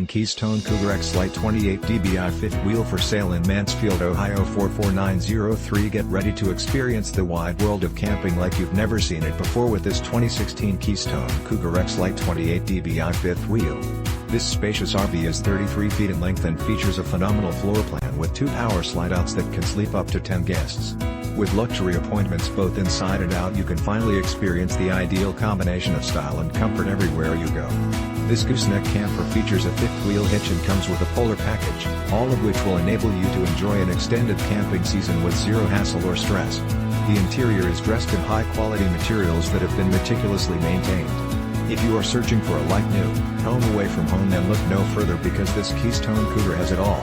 Keystone Cougar X-Lite 28 dBi fifth wheel for sale in Mansfield, Ohio 44903. Get ready to experience the wide world of camping like you've never seen it before with this 2016 Keystone Cougar X-Lite 28 dBi fifth wheel. This spacious RV is 33 feet in length and features a phenomenal floor plan with 2 power slide-outs that can sleep up to 10 guests. With luxury appointments both inside and out, you can finally experience the ideal combination of style and comfort everywhere you go. This gooseneck camper features a fifth wheel hitch and comes with a polar package, all of which will enable you to enjoy an extended camping season with zero hassle or stress. The interior is dressed in high-quality materials that have been meticulously maintained. If you are searching for a like-new home away from home, then look no further, because this Keystone Cougar has it all.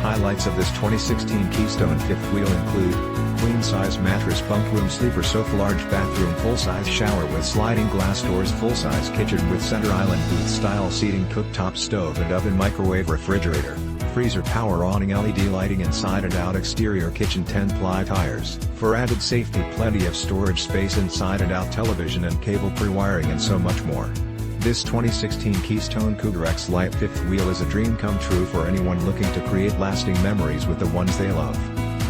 Highlights of this 2016 Keystone Fifth Wheel include queen-size MattressBunk, RoomSleeper, SofaLarge, BathroomFull-Size shower with sliding glass doors, full-size kitchen with center IslandBooth style seating, cooktop stove and oven microwave refrigerator, FreezerPower, AwningLED lighting inside and out exterior kitchen, 10-ply tires for added safety, plenty of storage space inside and out, television and cable, pre-wiring and so much more. This 2016 Keystone Cougar X-Lite fifth wheel is a dream come true for anyone looking to create lasting memories with the ones they love.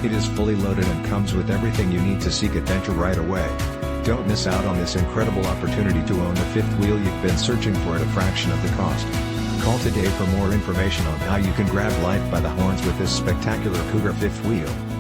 It is fully loaded and comes with everything you need to seek adventure right away. Don't miss out on this incredible opportunity to own the fifth wheel you've been searching for at a fraction of the cost. Call today for more information on how you can grab life by the horns with this spectacular Cougar fifth wheel.